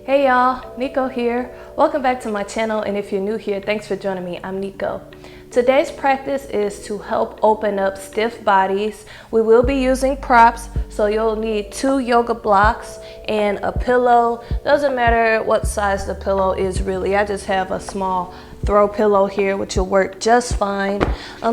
Hey y'all, Nico here. Welcome back to my channel, and if you're new here, thanks for joining me. I'm Nico. Today's practice is to help open up stiff bodies. We will be using props, so you'll need 2 yoga blocks and a pillow. Doesn't matter what size the pillow is really. I just have a small throw pillow here, which will work just fine.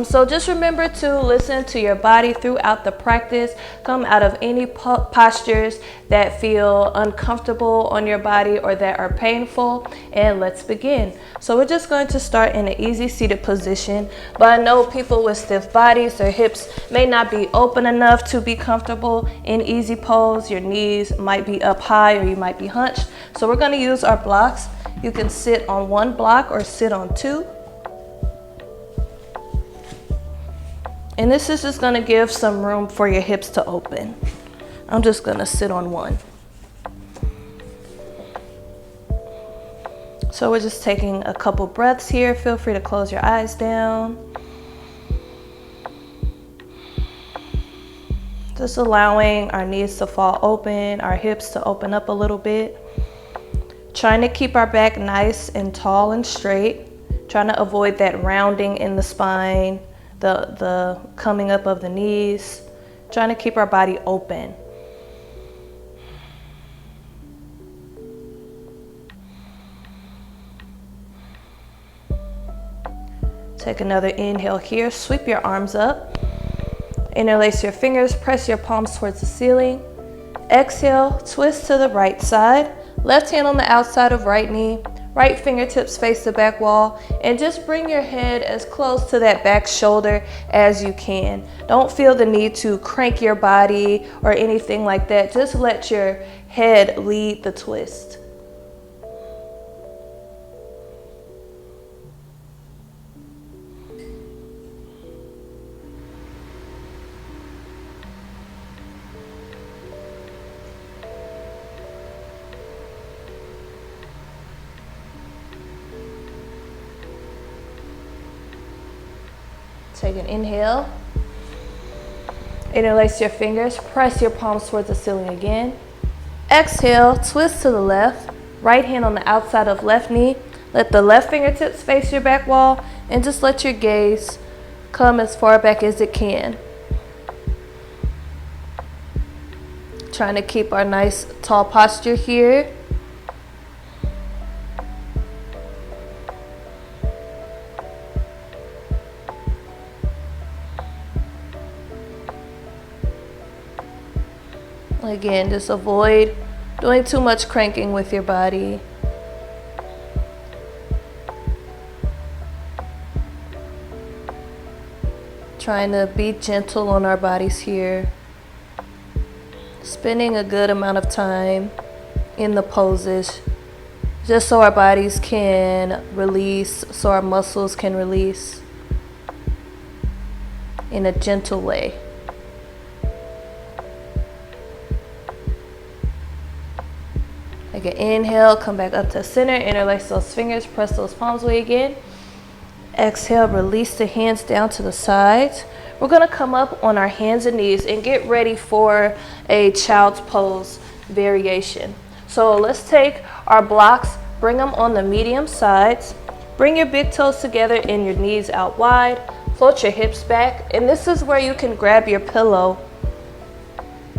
So just remember to listen to your body throughout the practice. Come out of any postures that feel uncomfortable on your body or that are painful, and let's begin. So we're just going to start in an easy seated position, but I know people with stiff bodies, their hips may not be open enough to be comfortable in easy pose. Your knees might be up high or you might be hunched. So we're going to use our blocks. You can sit on 1 block or sit on 2. And this is just going to give some room for your hips to open. I'm just going to sit on 1. So we're just taking a couple breaths here. Feel free to close your eyes down. Just allowing our knees to fall open, our hips to open up a little bit. Trying to keep our back nice and tall and straight. Trying to avoid that rounding in the spine, the coming up of the knees. Trying to keep our body open. Take another inhale here. Sweep your arms up. Interlace your fingers. Press your palms towards the ceiling. Exhale, twist to the right side. Left hand on the outside of right knee. Right fingertips face the back wall, and just bring your head as close to that back shoulder as you can. Don't feel the need to crank your body or anything like that. Just let your head lead the twist. Take an inhale. Interlace your fingers. Press your palms towards the ceiling again. Exhale, twist to the left. Right hand on the outside of left knee. Let the left fingertips face your back wall, and just let your gaze come as far back as it can. Trying to keep our nice tall posture here. Again, just avoid doing too much cranking with your body. Trying to be gentle on our bodies here. Spending a good amount of time in the poses, just so our bodies can release, so our muscles can release in a gentle way. Take an inhale, come back up to center, interlace those fingers, press those palms away again. Exhale, release the hands down to the sides. We're gonna come up on our hands and knees and get ready for a child's pose variation. So let's take our blocks, bring them on the medium sides. Bring your big toes together and your knees out wide. Float your hips back, and this is where you can grab your pillow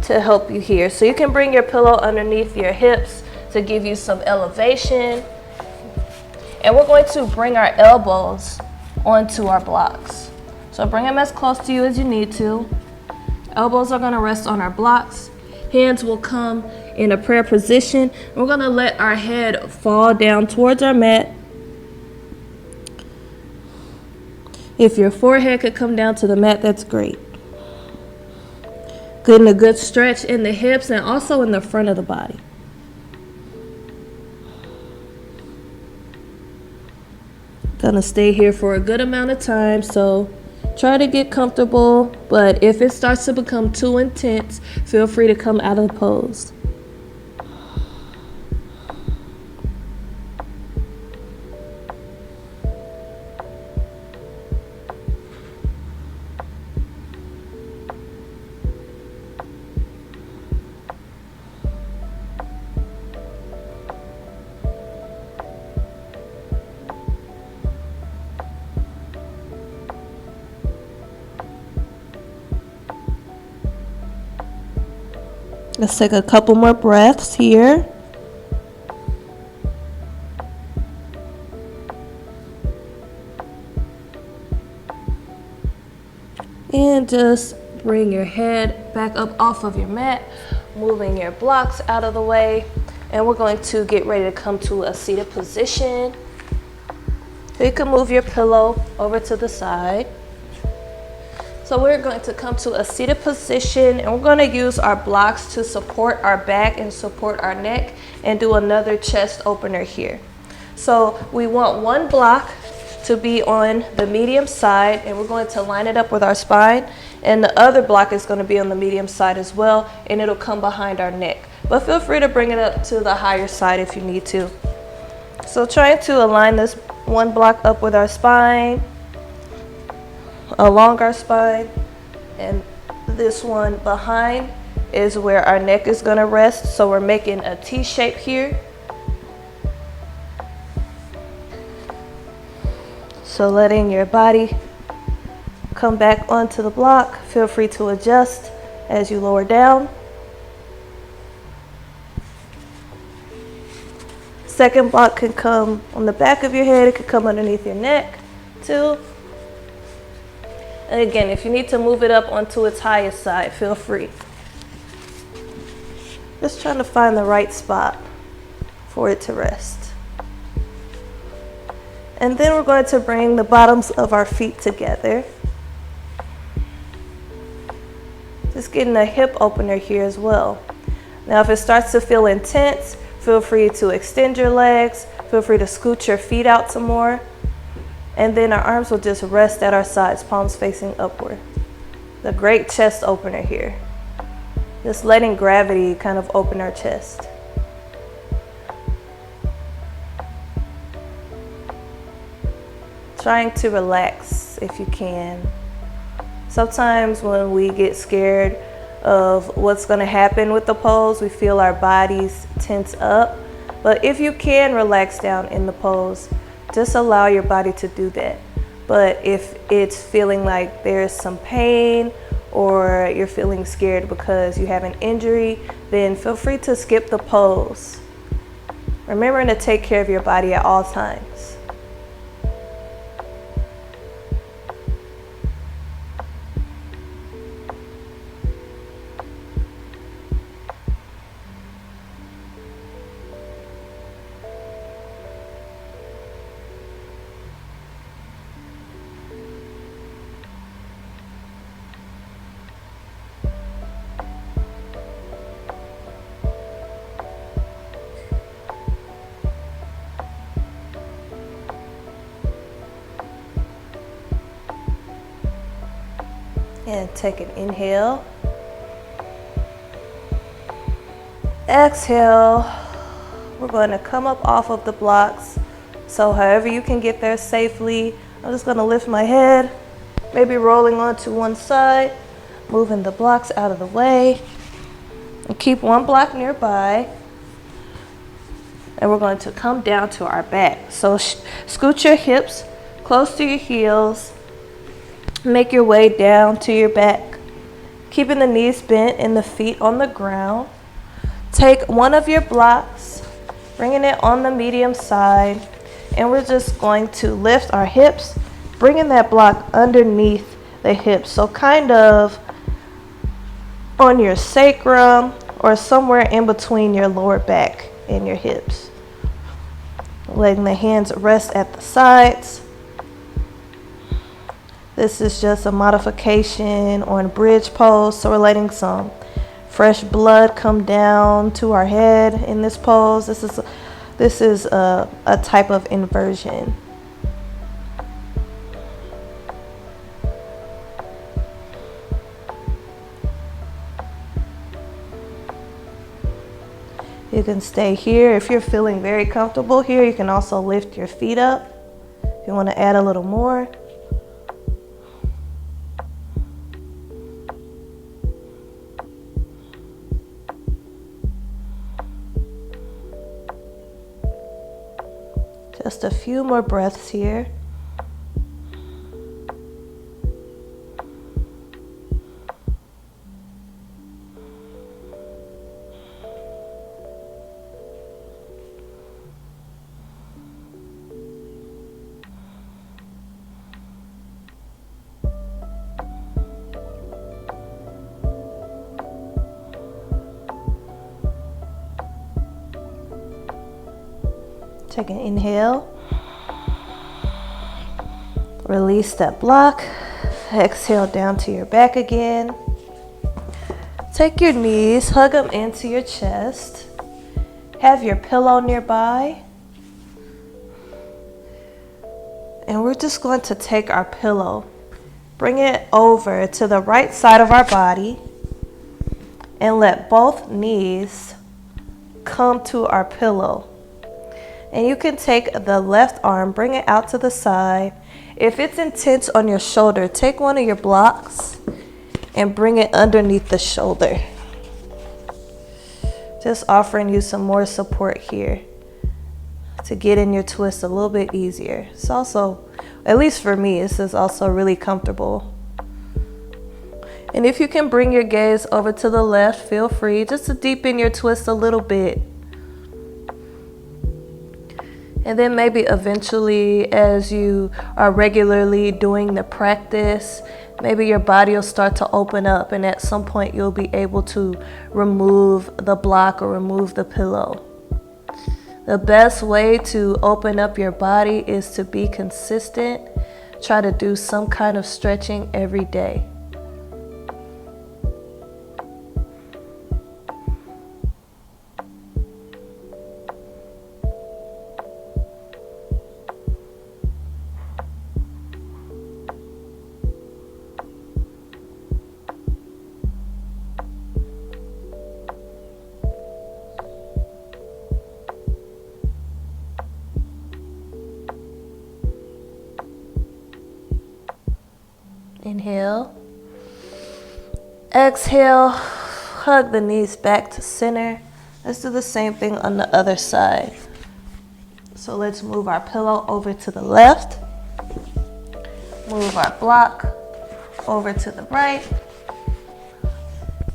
to help you here. So you can bring your pillow underneath your hips to give you some elevation. And we're going to bring our elbows onto our blocks. So bring them as close to you as you need to. Elbows are going to rest on our blocks. Hands will come in a prayer position. We're going to let our head fall down towards our mat. If your forehead could come down to the mat, that's great. Getting a good stretch in the hips and also in the front of the body. Gonna stay here for a good amount of time, so try to get comfortable, but if it starts to become too intense, feel free to come out of the pose. Let's take a couple more breaths here. And just bring your head back up off of your mat, moving your blocks out of the way. And we're going to get ready to come to a seated position. So you can move your pillow over to the side. So we're going to come to a seated position, and we're going to use our blocks to support our back and support our neck, and do another chest opener here. So we want one block to be on the medium side, and we're going to line it up with our spine, and the other block is going to be on the medium side as well, and it'll come behind our neck. But feel free to bring it up to the higher side if you need to. So trying to align this one block up with our spine, along our spine, and this one behind is where our neck is going to rest. So we're making a T shape here. So letting your body come back onto the block. Feel free to adjust as you lower down. Second block can come on the back of your head. It could come underneath your neck too. And again, if you need to move it up onto its highest side, feel free. Just trying to find the right spot for it to rest. And then we're going to bring the bottoms of our feet together. Just getting a hip opener here as well. Now, if it starts to feel intense, feel free to extend your legs. Feel free to scoot your feet out some more. And then our arms will just rest at our sides, palms facing upward. The great chest opener here. Just letting gravity kind of open our chest. Trying to relax if you can. Sometimes when we get scared of what's going to happen with the pose, we feel our bodies tense up. But if you can relax down in the pose, just allow your body to do that. But if it's feeling like there's some pain, or you're feeling scared because you have an injury, then feel free to skip the pose. Remembering to take care of your body at all times. And take an inhale. Exhale. We're going to come up off of the blocks. So however you can get there safely. I'm just going to lift my head, maybe rolling onto one side, moving the blocks out of the way. And keep one block nearby. And we're going to come down to our back. So scoot your hips close to your heels. Make your way down to your back, keeping the knees bent and the feet on the ground. Take one of your blocks, bringing it on the medium side, and we're just going to lift our hips, bringing that block underneath the hips. So kind of on your sacrum or somewhere in between your lower back and your hips. Letting the hands rest at the sides. This is just a modification on bridge pose, so we're letting some fresh blood come down to our head in this pose. This is a type of inversion. You can stay here. If you're feeling very comfortable here, you can also lift your feet up if you want to add a little more. Just a few more breaths here. Take an inhale. Release that block. Exhale down to your back again. Take your knees, hug them into your chest. Have your pillow nearby. And we're just going to take our pillow, bring it over to the right side of our body, and let both knees come to our pillow. And you can take the left arm, bring it out to the side. If it's intense on your shoulder, take one of your blocks and bring it underneath the shoulder. Just offering you some more support here to get in your twist a little bit easier. It's also, at least for me, this is also really comfortable. And if you can bring your gaze over to the left, feel free just to deepen your twist a little bit. And then maybe eventually, as you are regularly doing the practice, maybe your body will start to open up, and at some point you'll be able to remove the block or remove the pillow. The best way to open up your body is to be consistent. Try to do some kind of stretching every day. Inhale. Exhale. Hug the knees back to center. Let's do the same thing on the other side. So let's move our pillow over to the left. Move our block over to the right.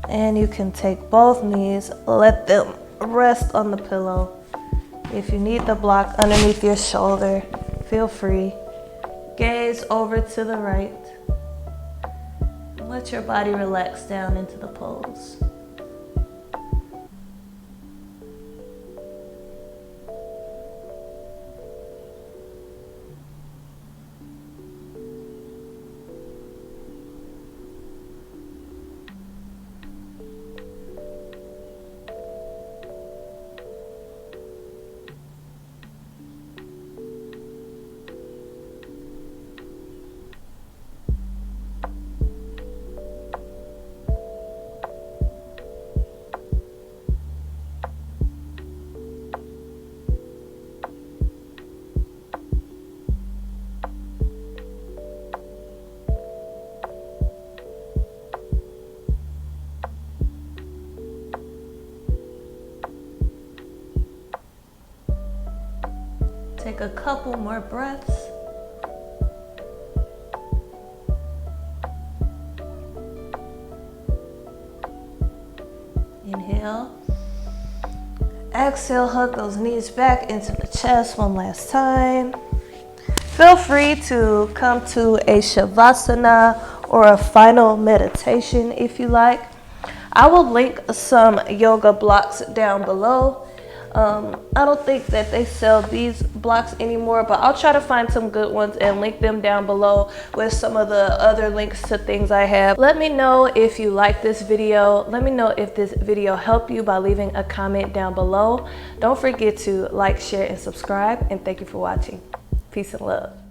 And you can take both knees, let them rest on the pillow. If you need the block underneath your shoulder, feel free. Gaze over to the right. Let your body relax down into the pose. Take a couple more breaths. Inhale. Exhale, hug those knees back into the chest one last time. Feel free to come to a Shavasana or a final meditation if you like. I will link some yoga blocks down below. I don't think that they sell these blocks anymore, but I'll try to find some good ones and link them down below with some of the other links to things I have. Let me know if you like this video. Let me know if this video helped you by leaving a comment down below. Don't forget to like, share, and subscribe, and thank you for watching. Peace and love.